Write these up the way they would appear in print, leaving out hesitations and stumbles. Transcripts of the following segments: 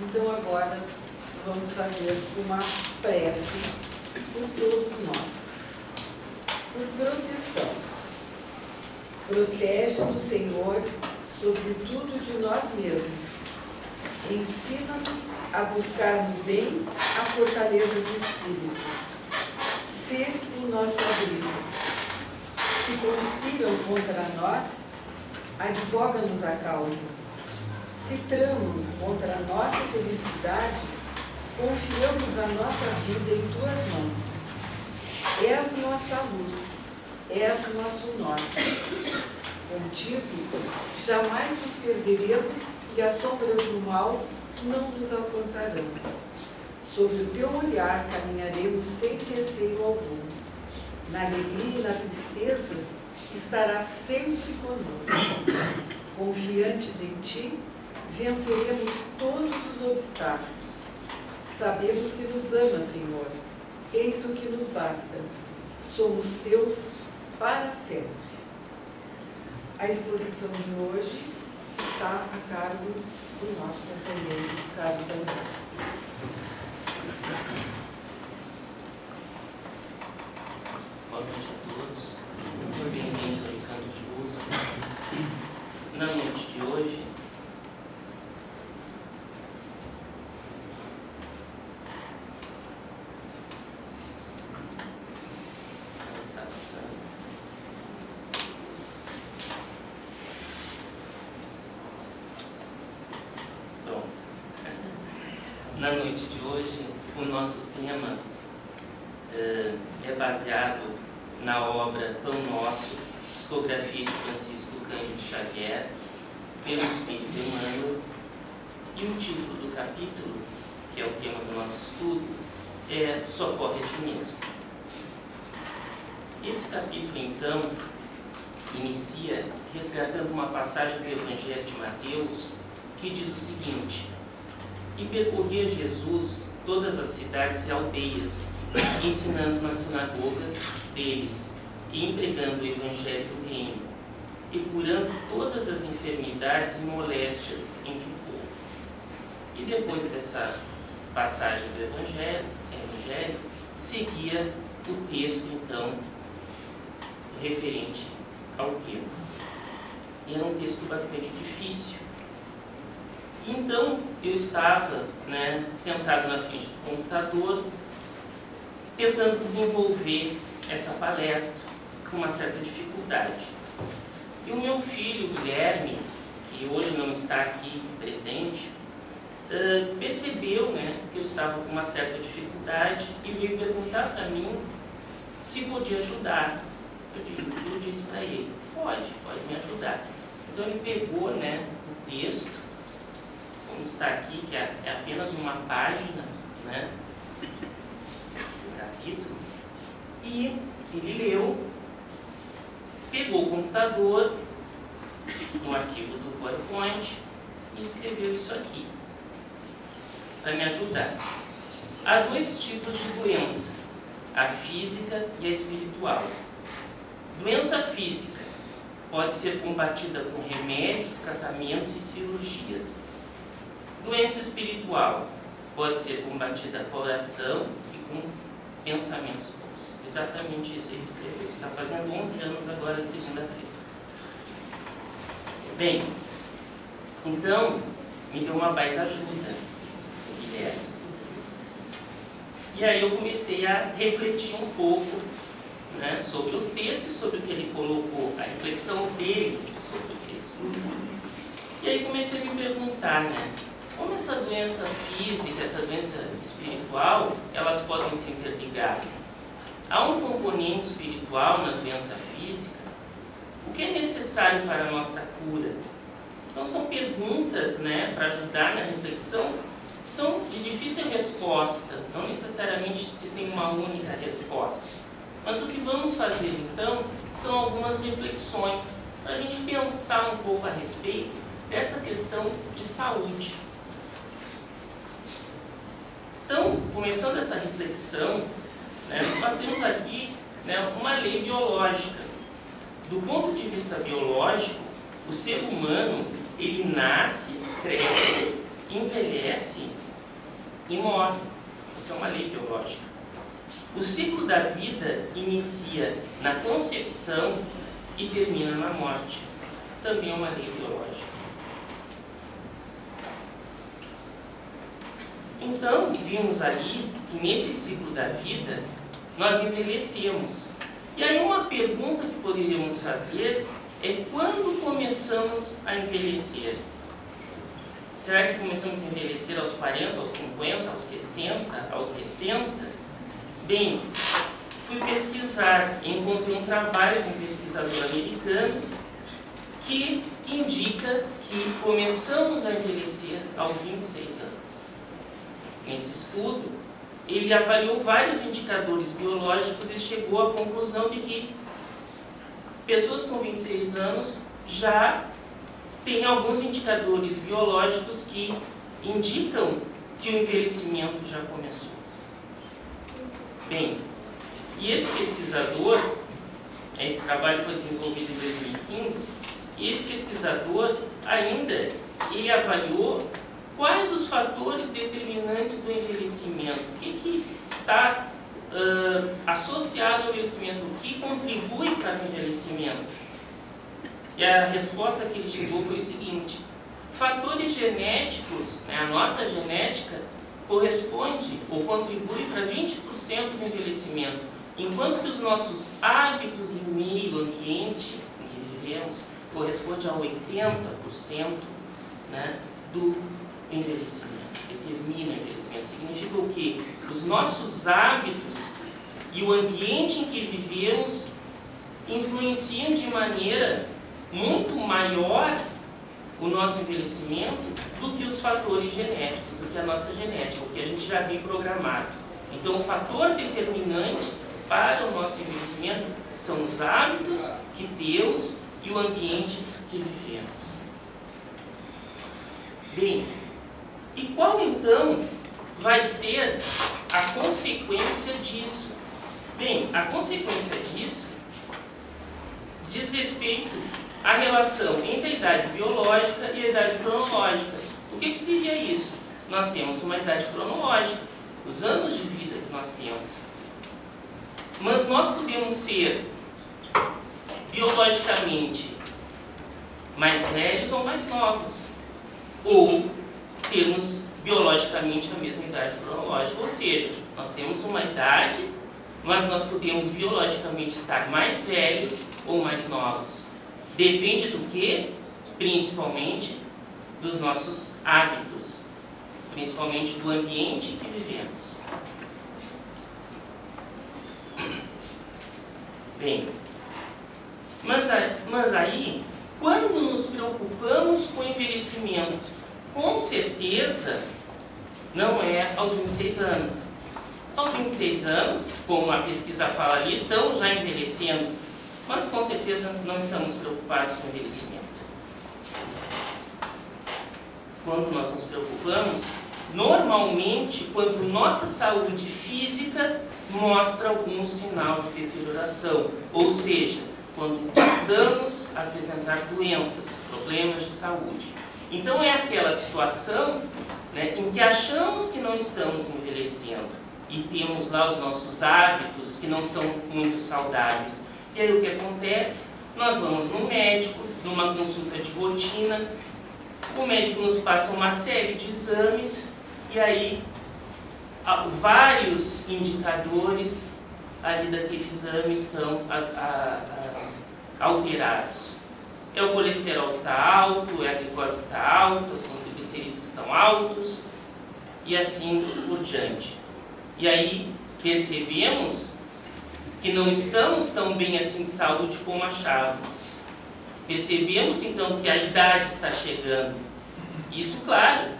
Então agora vamos fazer uma prece por todos nós. Por proteção. Protege-nos, Senhor, sobre tudo de nós mesmos. Ensina-nos a buscar no bem a fortaleza de espírito. Sê o nosso abrigo. Se conspiram contra nós, advoga-nos a causa. Se tramam contra a nossa felicidade, confiamos a nossa vida em tuas mãos. És nossa luz, és nosso norte. Contigo jamais nos perderemos e as sombras do mal não nos alcançarão. Sob o teu olhar caminharemos sem receio algum. Na alegria e na tristeza estarás sempre conosco. Confiantes em ti, venceremos todos os obstáculos. Sabemos que nos ama, Senhor. Eis o que nos basta. Somos teus para sempre. A exposição de hoje está a cargo do nosso companheiro Carlos André. Boa noite a todos. Muito bem-vindos ao Recanto de Luz. Na noite de hoje, ela está passando. Pronto. Na noite de hoje, o nosso tema é baseado na obra Pão Nosso, psicografia de Francisco Cândido Xavier, pelo Espírito Emmanuel, e o título do capítulo, que é o tema do nosso estudo, é Socorre a Ti Mesmo. Esse capítulo, então, inicia resgatando uma passagem do Evangelho de Mateus, que diz o seguinte: E percorria Jesus todas as cidades e aldeias, ensinando nas sinagogas deles e empregando o Evangelho do Reino, e curando todas as enfermidades e moléstias entre o povo. E depois dessa passagem do Evangelho, seguia o texto, então, referente ao tema. E era um texto bastante difícil. Então, eu estava, sentado na frente do computador, tentando desenvolver essa palestra com uma certa dificuldade. E o meu filho, Guilherme, que hoje não está aqui presente, percebeu que eu estava com uma certa dificuldade e veio perguntar para mim se podia ajudar. Eu disse para ele: pode me ajudar. Então ele pegou o texto, como está aqui, que é apenas uma página do capítulo, e ele leu, pegou o computador, no arquivo do PowerPoint, e escreveu isso aqui, para me ajudar. Há dois tipos de doença, a física e a espiritual. Doença física pode ser combatida com remédios, tratamentos e cirurgias. Doença espiritual pode ser combatida com oração e com pensamentos bons. Exatamente isso ele escreveu. Está fazendo 11 anos agora, segunda-feira. Bem, então, me deu uma baita ajuda, o Guilherme. E aí eu comecei a refletir um pouco sobre o texto e sobre o que ele colocou, a reflexão dele sobre o texto. E aí comecei a me perguntar, como essa doença física, essa doença espiritual, elas podem se interligar? Há um componente espiritual na doença física? O que é necessário para a nossa cura? Então são perguntas para ajudar na reflexão que são de difícil resposta, não necessariamente se tem uma única resposta. Mas o que vamos fazer então são algumas reflexões para a gente pensar um pouco a respeito dessa questão de saúde. Então, começando essa reflexão, nós temos aqui uma lei biológica. Do ponto de vista biológico, o ser humano, ele nasce, cresce envelhece e morre. Isso é uma lei biológica. O ciclo da vida inicia na concepção e termina na morte. Também é uma lei biológica. Então, vimos ali que nesse ciclo da vida, nós envelhecemos. E aí uma pergunta que poderíamos fazer é: quando começamos a envelhecer? Será que começamos a envelhecer aos 40, aos 50, aos 60, aos 70? Bem, fui pesquisar e encontrei um trabalho de um pesquisador americano que indica que começamos a envelhecer aos 26 anos. Nesse estudo, ele avaliou vários indicadores biológicos e chegou à conclusão de que pessoas com 26 anos já têm alguns indicadores biológicos que indicam que o envelhecimento já começou. Bem, e esse pesquisador, esse trabalho foi desenvolvido em 2015, e esse pesquisador ainda, ele avaliou quais os fatores determinantes do envelhecimento, o que está associado ao envelhecimento, o que contribui para o envelhecimento. E a resposta que ele chegou foi o seguinte: fatores genéticos, né, a nossa genética, corresponde ou contribui para 20% do envelhecimento, enquanto que os nossos hábitos e meio ambiente em que vivemos corresponde a 80%, né, do envelhecimento, determina o envelhecimento. Significa o quê? Os nossos hábitos e o ambiente em que vivemos influenciam de maneira muito maior o nosso envelhecimento do que os fatores genéticos, do que a nossa genética, o que a gente já vem programado. Então, o fator determinante para o nosso envelhecimento são os hábitos que temos e o ambiente que vivemos. Bem, e qual então vai ser a consequência disso? Bem, a consequência disso diz respeito à relação entre a idade biológica e a idade cronológica. O que seria isso? Nós temos uma idade cronológica, os anos de vida que nós temos. Mas nós podemos ser biologicamente mais velhos ou mais novos, ou termos biologicamente a mesma idade cronológica, ou seja, nós temos uma idade, mas nós podemos biologicamente estar mais velhos ou mais novos. Depende do que? Principalmente dos nossos hábitos, principalmente do ambiente que vivemos. Bem, mas aí, quando nos preocupamos com o envelhecimento, com certeza não é aos 26 anos. Aos 26 anos, como a pesquisa fala ali, estão já envelhecendo, mas com certeza não estamos preocupados com o envelhecimento. Quando nós nos preocupamos, normalmente quando nossa saúde física mostra algum sinal de deterioração, ou seja, quando passamos a apresentar doenças, problemas de saúde. Então é aquela situação, né, em que achamos que não estamos envelhecendo e temos lá os nossos hábitos que não são muito saudáveis. E aí o que acontece? Nós vamos no médico, numa consulta de rotina, o médico nos passa uma série de exames e aí vários indicadores ali daquele exame estão alterados. É o colesterol que está alto, é a glicose que está alta, são os triglicerídeos que estão altos e assim por diante. E aí percebemos que não estamos tão bem assim de saúde como achávamos. Percebemos então que a idade está chegando. Isso, claro,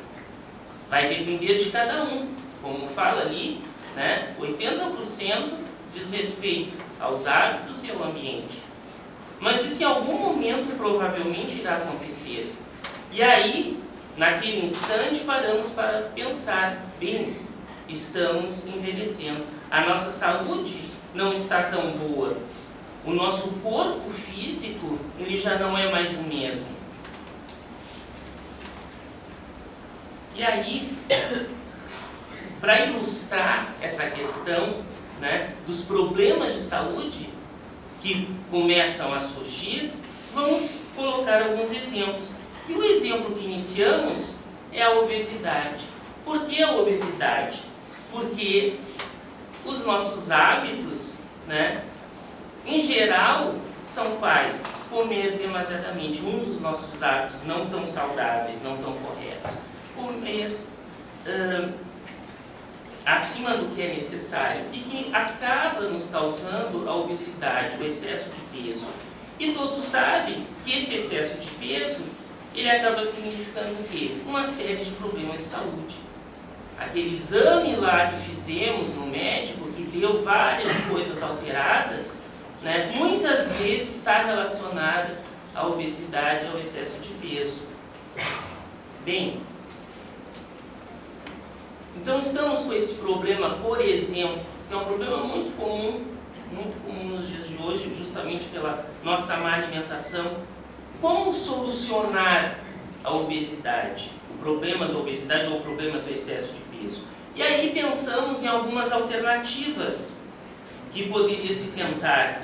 vai depender de cada um. Como fala ali, né, 80% diz respeito aos hábitos e ao ambiente. Mas isso em algum momento provavelmente irá acontecer. E aí, naquele instante, paramos para pensar: bem, estamos envelhecendo. A nossa saúde não está tão boa. O nosso corpo físico, ele já não é mais o mesmo. E aí, para ilustrar essa questão, né, dos problemas de saúde que começam a surgir, vamos colocar alguns exemplos. E o exemplo que iniciamos é a obesidade. Por que a obesidade? Porque os nossos hábitos, né, em geral, são quais? Comer demasiadamente. Um dos nossos hábitos não tão saudáveis, não tão corretos. Comer acima do que é necessário e que acaba nos causando a obesidade, o excesso de peso. E todos sabem que esse excesso de peso, ele acaba significando o quê? Uma série de problemas de saúde. Aquele exame lá que fizemos no médico, que deu várias coisas alteradas, né, muitas vezes está relacionado à obesidade, ao excesso de peso. Bem, então estamos com esse problema, por exemplo, que é um problema muito comum nos dias de hoje, justamente pela nossa má alimentação. Como solucionar a obesidade? O problema da obesidade ou o problema do excesso de peso? E aí pensamos em algumas alternativas que poderia se tentar.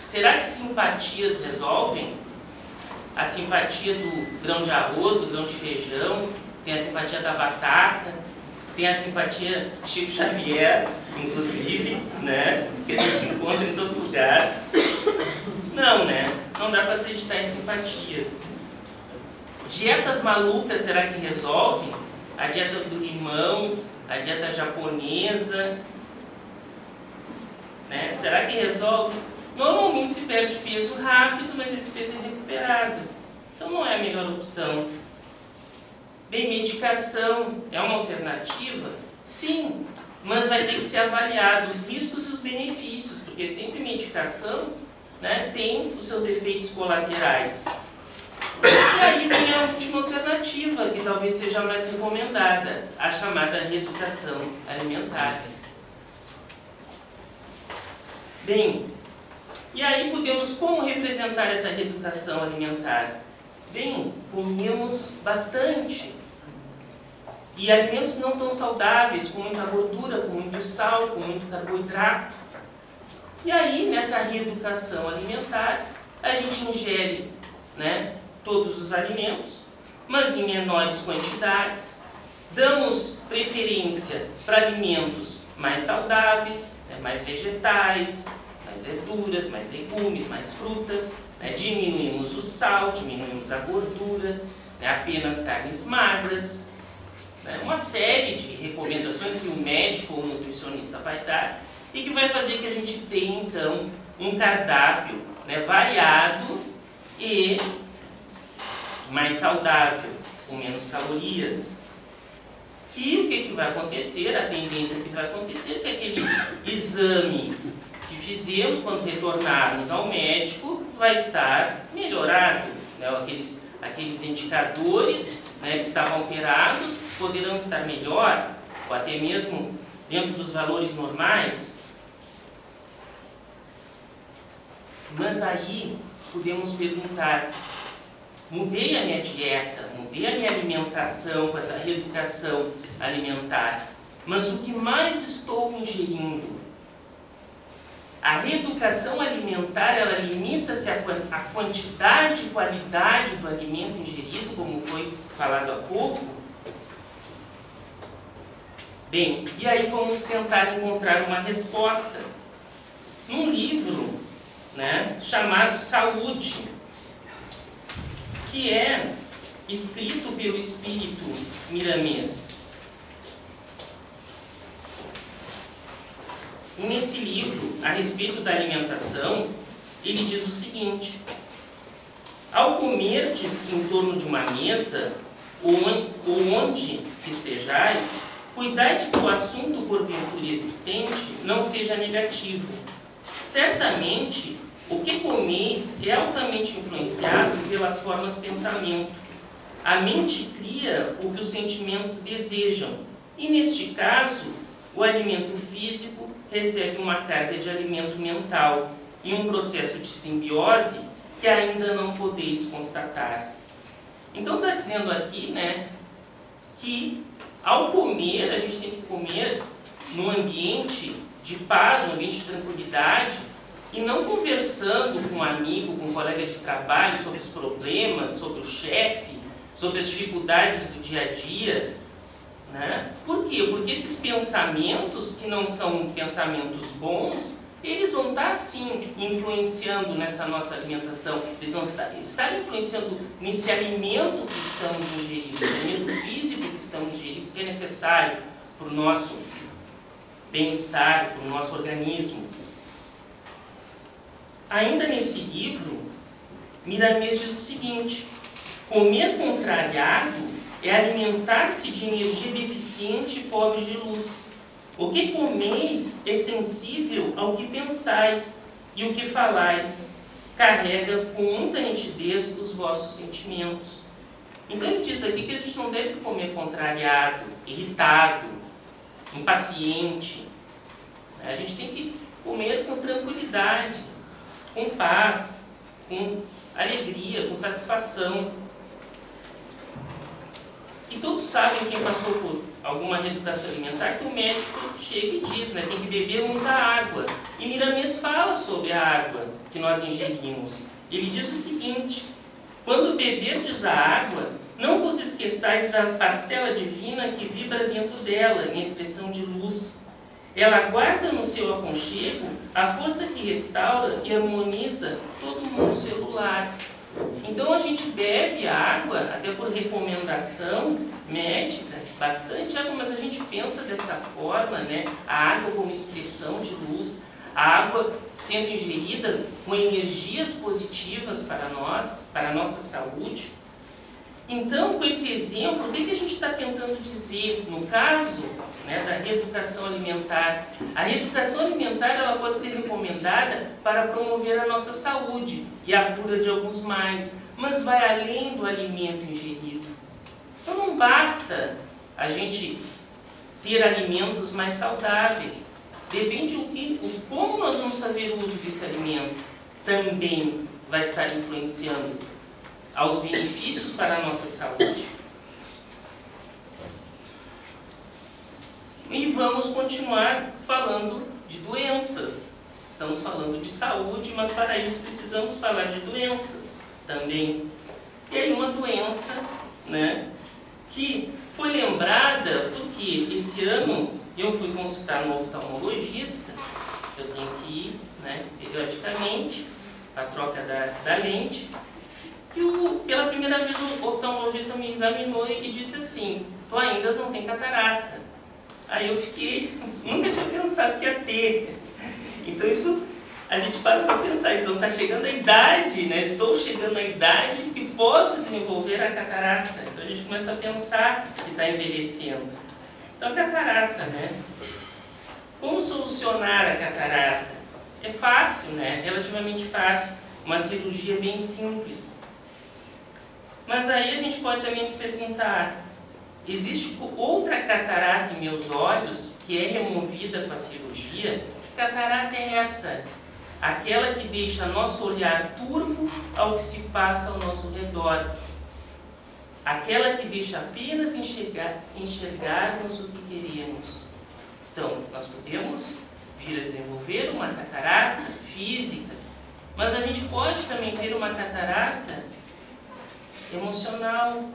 Será que simpatias resolvem? A simpatia do grão de arroz, do grão de feijão, tem a simpatia da batata, tem a simpatia de Chico Xavier, inclusive, né? Que a gente encontra em todo lugar. Não, né? Não dá para acreditar em simpatias. Dietas malucas, será que resolvem? A dieta do limão, a dieta japonesa, né? Será que resolve? Normalmente se perde peso rápido, mas esse peso é recuperado. Então não é a melhor opção. Bem, medicação é uma alternativa? Sim, mas vai ter que ser avaliado os riscos e os benefícios, porque sempre medicação, né, tem os seus efeitos colaterais. E aí vem a última alternativa, que talvez seja a mais recomendada, a chamada reeducação alimentar. Bem, e aí podemos como representar essa reeducação alimentar? Bem, comemos bastante. E alimentos não tão saudáveis, com muita gordura, com muito sal, com muito carboidrato. E aí, nessa reeducação alimentar, a gente ingere, né, todos os alimentos, mas em menores quantidades. Damos preferência para alimentos mais saudáveis, né, mais vegetais, mais verduras, mais legumes, mais frutas. Né, diminuímos o sal, diminuímos a gordura, né, apenas carnes magras. Uma série de recomendações que o médico ou o nutricionista vai dar e que vai fazer que a gente tenha, então, um cardápio, né, variado e mais saudável, com menos calorias. E o que vai acontecer? A tendência que vai acontecer é que aquele exame que fizemos quando retornarmos ao médico vai estar melhorado, né, aqueles indicadores, né, que estavam alterados poderão estar melhor, ou até mesmo dentro dos valores normais. Mas aí podemos perguntar, mudei a minha dieta, mudei a minha alimentação com essa reeducação alimentar, mas o que mais estou ingerindo? A reeducação alimentar, ela limita-se à quantidade e qualidade do alimento ingerido, como foi falado há pouco? Bem, e aí vamos tentar encontrar uma resposta. Num livro, né, chamado Saúde, que é escrito pelo espírito Miramês. Nesse livro, a respeito da alimentação, ele diz o seguinte: ao comerdes em torno de uma mesa, ou onde estejais, cuidai de que o assunto porventura existente não seja negativo. Certamente, o que comeis é altamente influenciado pelas formas de pensamento. A mente cria o que os sentimentos desejam, e neste caso, o alimento físico recebe uma carga de alimento mental e um processo de simbiose que ainda não podeis constatar. Então está dizendo aqui, né, que, ao comer, a gente tem que comer num ambiente de paz, num ambiente de tranquilidade, e não conversando com um amigo, com um colega de trabalho sobre os problemas, sobre o chefe, sobre as dificuldades do dia a dia, né? Por quê? Porque esses pensamentos, que não são pensamentos bons, eles vão estar, sim, influenciando nessa nossa alimentação. Eles vão estar influenciando nesse alimento que estamos ingerindo, no alimento físico que estamos ingerindo, que é necessário para o nosso bem-estar, para o nosso organismo. Ainda nesse livro, Miramês diz o seguinte: comer contrariado é alimentar-se de energia deficiente e pobre de luz. O que comeis é sensível ao que pensais, e o que falais carrega com muita nitidez os vossos sentimentos. Então ele diz aqui que a gente não deve comer contrariado, irritado, impaciente. A gente tem que comer com tranquilidade, com paz, com alegria, com satisfação. E todos sabem, quem passou por alguma reeducação alimentar, que o médico chega e diz, né, tem que beber muita água. E Miramês fala sobre a água que nós ingerimos. Ele diz o seguinte: quando beberdes a água, não vos esqueçais da parcela divina que vibra dentro dela, em expressão de luz. Ela guarda no seu aconchego a força que restaura e harmoniza todo o mundo celular. Então a gente bebe a água, até por recomendação médica, bastante água, mas a gente pensa dessa forma, né? A água como expressão de luz, a água sendo ingerida com energias positivas para nós, para a nossa saúde. Então, com esse exemplo, o que a gente está tentando dizer? No caso, né, da reeducação alimentar, a reeducação alimentar ela pode ser recomendada para promover a nossa saúde e a cura de alguns males, mas vai além do alimento ingerido. Então não basta a gente ter alimentos mais saudáveis, depende como nós vamos fazer uso desse alimento, também vai estar influenciando aos benefícios para a nossa saúde. E vamos continuar falando de doenças. Estamos falando de saúde, mas para isso precisamos falar de doenças também. E aí uma doença, né, que foi lembrada porque esse ano eu fui consultar um oftalmologista, eu tenho que ir, né, periodicamente, para a troca da lente. E pela primeira vez o oftalmologista me examinou e disse assim: tu ainda não tem catarata. Aí eu fiquei, nunca tinha pensado que ia ter. Então isso, a gente para pensar, então está chegando a idade, né? Estou chegando à idade que posso desenvolver a catarata. Então a gente começa a pensar que está envelhecendo. Então a catarata, né? Como solucionar a catarata? É fácil, né? Relativamente fácil. Uma cirurgia bem simples. Mas aí a gente pode também se perguntar: existe outra catarata em meus olhos que é removida com a cirurgia? Que catarata é essa? Aquela que deixa nosso olhar turvo ao que se passa ao nosso redor. Aquela que deixa apenas enxergarmos o que queremos. Então, nós podemos vir a desenvolver uma catarata física, mas a gente pode também ter uma catarata emocional,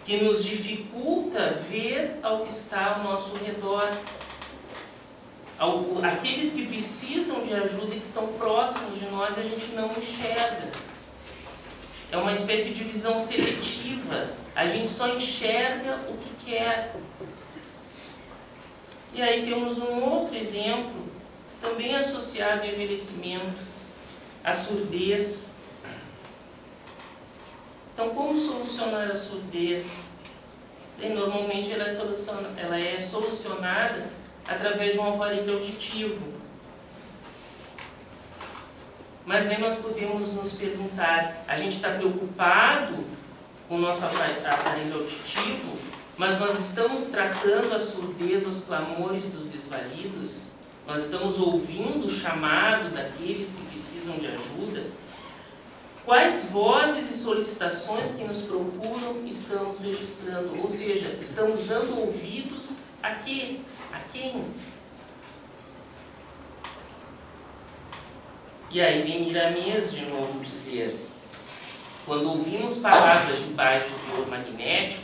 que nos dificulta ver ao que está ao nosso redor. Aqueles que precisam de ajuda e que estão próximos de nós, a gente não enxerga. É uma espécie de visão seletiva. A gente só enxerga o que quer. E aí temos um outro exemplo, também associado ao envelhecimento, a surdez. Então, como solucionar a surdez? Normalmente ela é solucionada através de um aparelho auditivo. Mas aí nós podemos nos perguntar: a gente está preocupado com o nosso aparelho auditivo, mas nós estamos tratando a surdez, os clamores dos desvalidos? Nós estamos ouvindo o chamado daqueles que precisam de ajuda? quais vozes e solicitações que nos procuram estamos registrando, ou seja, estamos dando ouvidos a quê? A quem? E aí vem Miramês de novo dizer: quando ouvimos palavras de baixo teor magnético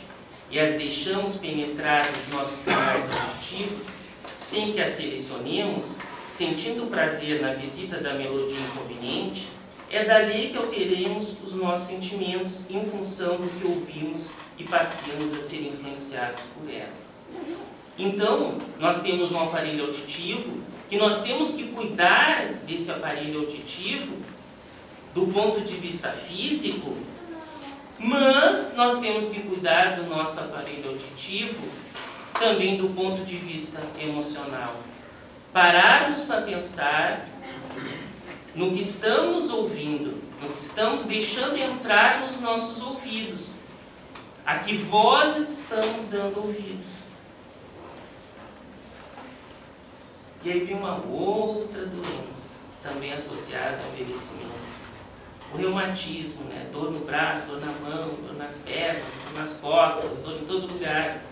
e as deixamos penetrar nos nossos canais auditivos, sem que as selecionemos, sentindo prazer na visita da melodia inconveniente, é dali que alteremos os nossos sentimentos em função do que ouvimos e passemos a ser influenciados por elas. Então, nós temos um aparelho auditivo que nós temos que cuidar desse aparelho auditivo do ponto de vista físico, mas nós temos que cuidar do nosso aparelho auditivo também do ponto de vista emocional. Pararmos para pensar no que estamos ouvindo, no que estamos deixando entrar nos nossos ouvidos, a que vozes estamos dando ouvidos. E aí vem uma outra doença, também associada ao envelhecimento. O reumatismo, né? Dor no braço, dor na mão, dor nas pernas, dor nas costas, dor em todo lugar.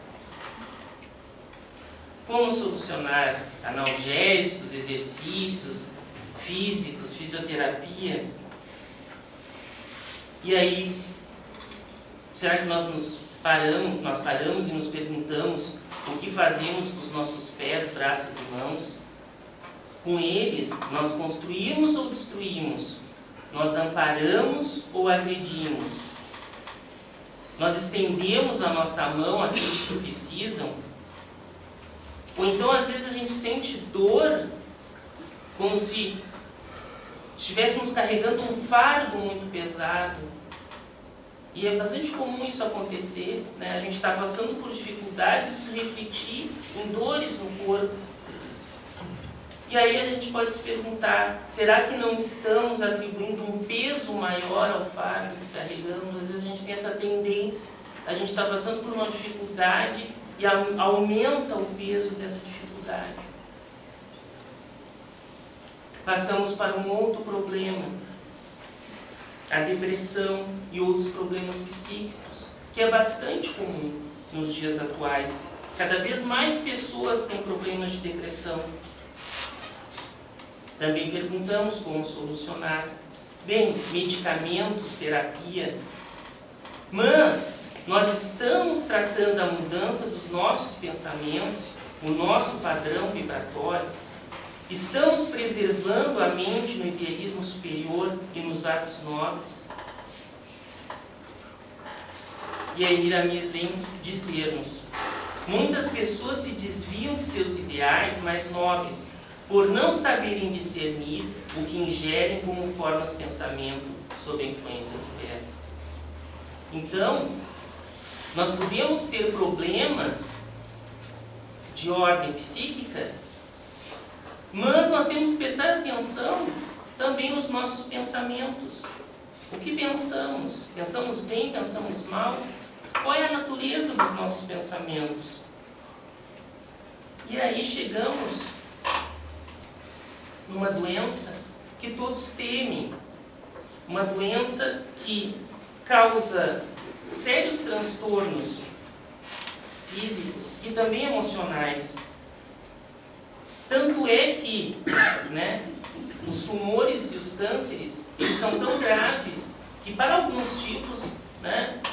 Como solucionar? Analgésicos, exercícios físicos, fisioterapia. E aí, será que nós paramos e nos perguntamos o que fazemos com os nossos pés, braços e mãos? Com eles, nós construímos ou destruímos? Nós amparamos ou agredimos? Nós estendemos a nossa mão àqueles que precisam? Ou então, às vezes, a gente sente dor como se estivéssemos carregando um fardo muito pesado. E é bastante comum isso acontecer, né? A gente está passando por dificuldades e se refletir em dores no corpo. E aí a gente pode se perguntar, será que não estamos atribuindo um peso maior ao fardo que carregamos? Às vezes a gente tem essa tendência, a gente está passando por uma dificuldade e aumenta o peso dessa dificuldade. Passamos para um outro problema, a depressão e outros problemas psíquicos, que é bastante comum nos dias atuais. Cada vez mais pessoas têm problemas de depressão. Também perguntamos como solucionar. Bem, medicamentos, terapia. Mas nós estamos tratando a mudança dos nossos pensamentos, o nosso padrão vibratório. Estamos preservando a mente no idealismo superior e nos atos nobres. E aí Miramês vem dizer-nos: muitas pessoas se desviam de seus ideais mais nobres, por não saberem discernir o que ingerem como formas de pensamento sob a influência do verbo. Então, nós podemos ter problemas de ordem psíquica, mas nós temos que prestar atenção também nos nossos pensamentos. O que pensamos? Pensamos bem, pensamos mal? Qual é a natureza dos nossos pensamentos? E aí chegamos numa doença que todos temem, uma doença que causa sérios transtornos físicos e também emocionais. Tanto é que, os tumores e os cânceres, eles são tão graves que para alguns tipos,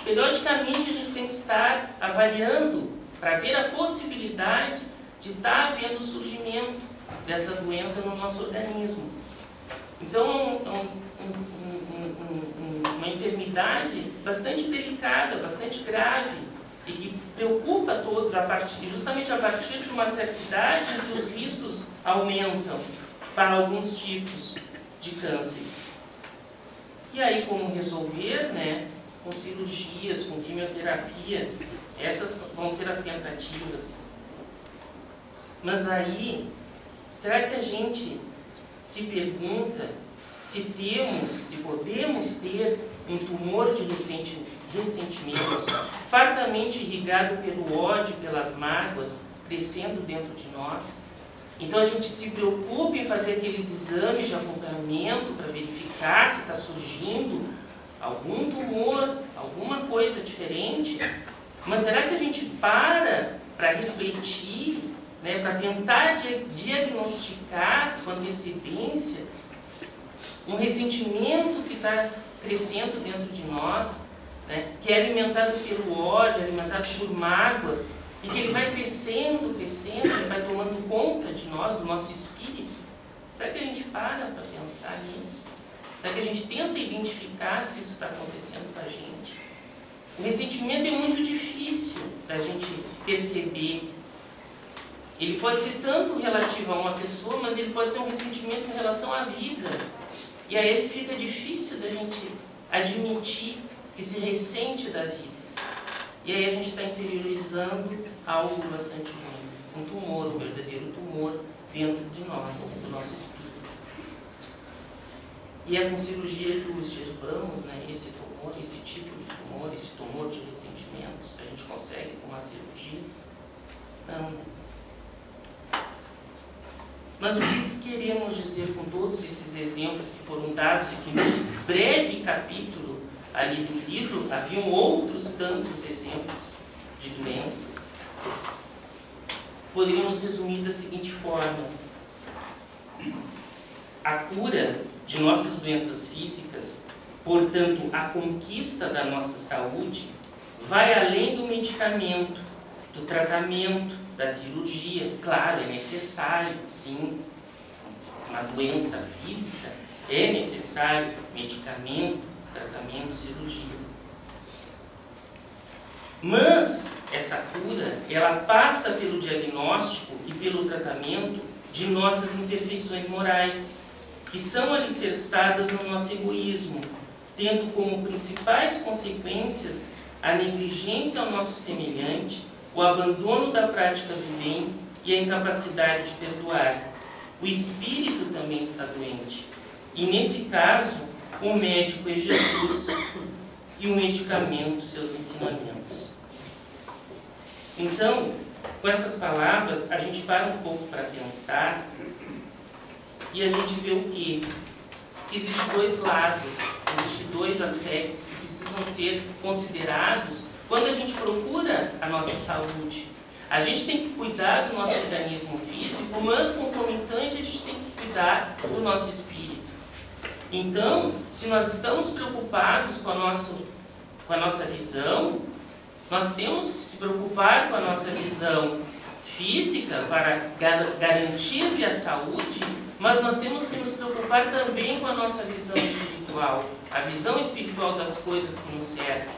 periodicamente a gente tem que estar avaliando para ver a possibilidade de estar havendo o surgimento dessa doença no nosso organismo. Então, uma enfermidade bastante delicada, bastante grave, e que preocupa todos justamente a partir de uma certa idade em que os riscos aumentam para alguns tipos de cânceres. E aí como resolver, com cirurgias, com quimioterapia, essas vão ser as tentativas. Mas aí, será que a gente se pergunta se podemos ter um tumor de ressentimentos fartamente irrigado pelo ódio, pelas mágoas, crescendo dentro de nós? Então a gente se preocupa em fazer aqueles exames de acompanhamento para verificar se está surgindo algum tumor, alguma coisa diferente, mas será que a gente para refletir, né, para tentar diagnosticar com antecedência um ressentimento que está crescendo dentro de nós, né, que é alimentado pelo ódio, alimentado por mágoas, e que ele vai crescendo, ele vai tomando conta de nós, do nosso espírito? Será que a gente para pensar nisso? Será que a gente tenta identificar se isso está acontecendo com a gente? O ressentimento é muito difícil da gente perceber. Ele pode ser tanto relativo a uma pessoa, mas ele pode ser um ressentimento em relação à vida. E aí fica difícil da gente admitir que se ressente da vida. E aí a gente está interiorizando algo bastante ruim. Um tumor, um verdadeiro tumor dentro de nós, do nosso espírito. E é com cirurgia que o extirpamos, né, esse tumor, esse tipo de tumor, esse tumor de ressentimentos. A gente consegue com uma cirurgia? Não, né? Mas o que queremos dizer com todos esses exemplos que foram dados e que no breve capítulo ali do livro haviam outros tantos exemplos de doenças? Poderíamos resumir da seguinte forma: a cura de nossas doenças físicas, portanto, a conquista da nossa saúde, vai além do medicamento, do tratamento, da cirurgia. Claro, é necessário, sim, uma doença física, é necessário medicamento, tratamento, cirurgia. Mas essa cura, ela passa pelo diagnóstico e pelo tratamento de nossas imperfeições morais, que são alicerçadas no nosso egoísmo, tendo como principais consequências a negligência ao nosso semelhante, o abandono da prática do bem e a incapacidade de perdoar. O espírito também está doente. E nesse caso, o médico é Jesus e o medicamento seus ensinamentos. Então, com essas palavras, a gente para um pouco para pensar e a gente vê o quê? Que existem dois lados, existem dois aspectos que precisam ser considerados quando a gente procura a nossa saúde. A gente tem que cuidar do nosso organismo físico, mas concomitante a gente tem que cuidar do nosso espírito. Então, se nós estamos preocupados com a nossa visão, nós temos que se preocupar com a nossa visão física para garantir a saúde, mas nós temos que nos preocupar também com a nossa visão espiritual, a visão espiritual das coisas que nos cercam.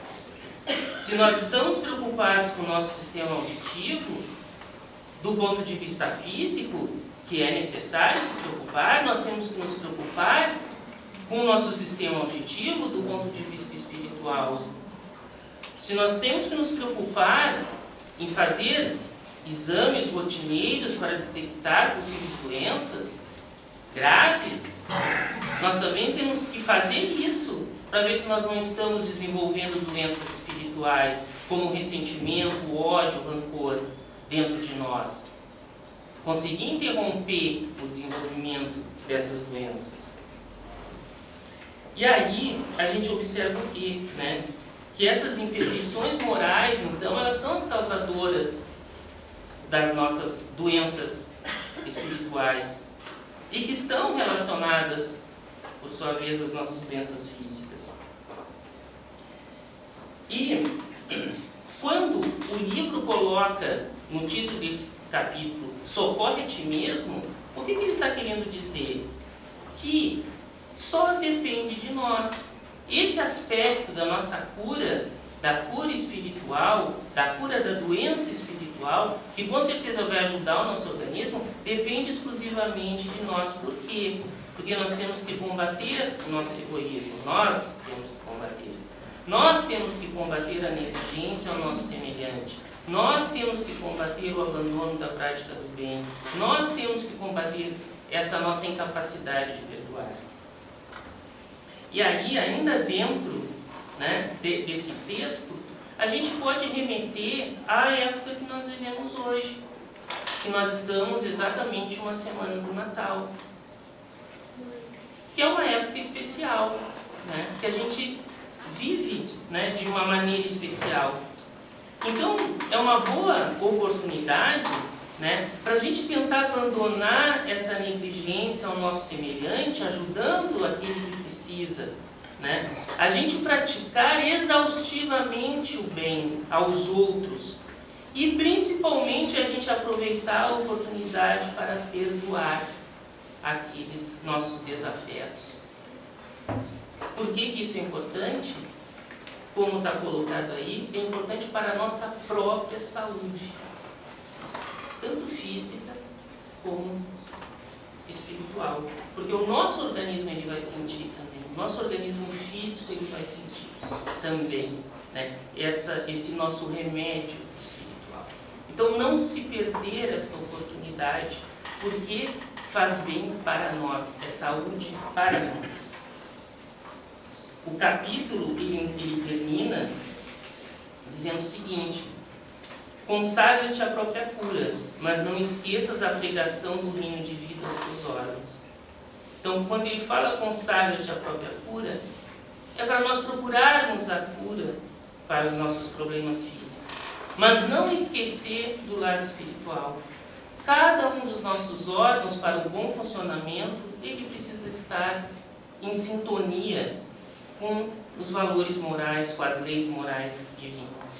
Se nós estamos preocupados com o nosso sistema auditivo, do ponto de vista físico, que é necessário se preocupar, nós temos que nos preocupar com o nosso sistema auditivo do ponto de vista espiritual. Se nós temos que nos preocupar em fazer exames rotineiros para detectar possíveis doenças graves, nós também temos que fazer isso para ver se nós não estamos desenvolvendo doenças espirituais, como ressentimento, ódio, rancor dentro de nós. Conseguir interromper o desenvolvimento dessas doenças. E aí a gente observa o quê? Né? Que essas imperfeições morais, então, elas são as causadoras das nossas doenças espirituais e que estão relacionadas, por sua vez, às nossas doenças físicas. E quando o livro coloca no título desse capítulo "Socorre a ti mesmo", o que ele está querendo dizer? Que só depende de nós. Esse aspecto da nossa cura, da cura espiritual, da cura da doença espiritual, que com certeza vai ajudar o nosso organismo, depende exclusivamente de nós. Por quê? Porque nós temos que combater o nosso egoísmo. Nós temos que combater. Nós temos que combater a negligência ao nosso semelhante. Nós temos que combater o abandono da prática do bem. Nós temos que combater essa nossa incapacidade de perdoar. E aí, ainda dentro, né, desse texto, a gente pode remeter à época que nós vivemos hoje, que nós estamos exatamente uma semana do Natal, que é uma época especial, né, que a gente vive, né, de uma maneira especial. Então, é uma boa oportunidade, né, para a gente tentar abandonar essa negligência ao nosso semelhante, ajudando aquele que precisa, né? A gente praticar exaustivamente o bem aos outros e, principalmente, a gente aproveitar a oportunidade para perdoar aqueles nossos desafetos. Por que isso é importante? Como está colocado aí, é importante para a nossa própria saúde, tanto física como espiritual. Porque o nosso organismo ele vai sentir também, o nosso organismo físico ele vai sentir também, né, esse nosso remédio espiritual. Então não se perder esta oportunidade, porque faz bem para nós, é saúde para nós. O capítulo ele termina dizendo o seguinte: consagra-te à própria cura, mas não esqueças a pregação do reino de vida aos teus órgãos. Então, quando ele fala consagra-te à própria cura, é para nós procurarmos a cura para os nossos problemas físicos, mas não esquecer do lado espiritual. Cada um dos nossos órgãos, para o bom funcionamento, ele precisa estar em sintonia com os valores morais, com as leis morais divinas.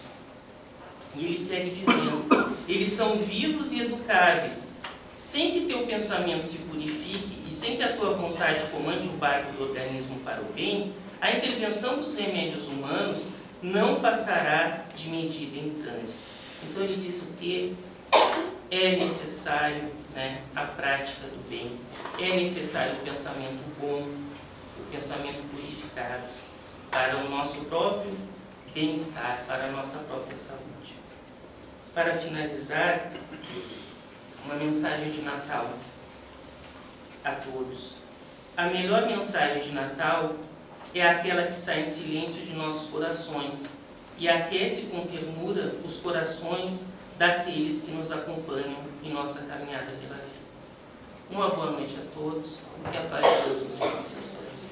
E ele segue dizendo: eles são vivos e educáveis. Sem que teu pensamento se purifique e sem que a tua vontade comande o barco do organismo para o bem, a intervenção dos remédios humanos não passará de medida em trânsito. Então ele diz o que? É necessário, né, a prática do bem, é necessário o pensamento bom, o pensamento purificado, para o nosso próprio bem-estar, para a nossa própria saúde. Para finalizar, uma mensagem de Natal a todos. A melhor mensagem de Natal é aquela que sai em silêncio de nossos corações e aquece com ternura os corações daqueles que nos acompanham em nossa caminhada pela vida. Uma boa noite a todos, que a paz de Jesus seja em seus corações.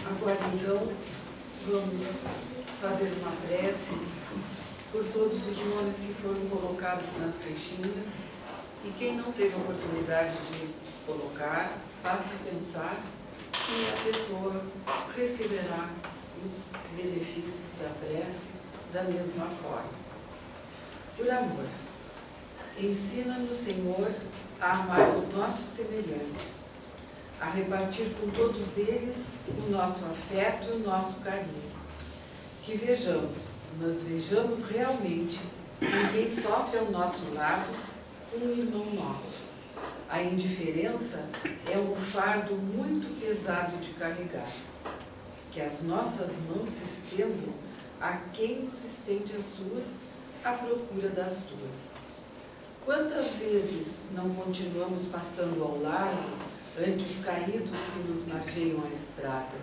Agora, então, vamos fazer uma prece por todos os nomes que foram colocados nas caixinhas. E quem não teve a oportunidade de colocar, basta pensar que a pessoa receberá os benefícios da prece da mesma forma. Por amor, ensina-nos, Senhor, a amar os nossos semelhantes, a repartir com todos eles o nosso afeto e o nosso carinho. Que vejamos, mas vejamos realmente em quem sofre ao nosso lado um irmão nosso. A indiferença é um fardo muito pesado de carregar. Que as nossas mãos se estendam a quem nos estende as suas, à procura das tuas. Quantas vezes não continuamos passando ao largo ante os caídos que nos margeiam a estrada?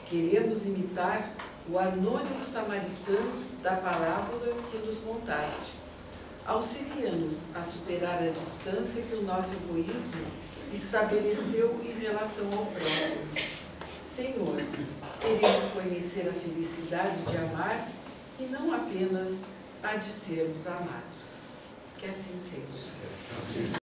Queremos imitar o anônimo samaritano da parábola que nos contaste. Auxilia-nos a superar a distância que o nosso egoísmo estabeleceu em relação ao próximo. Senhor, queremos conhecer a felicidade de amar e não apenas a de sermos amados. Que assim seja.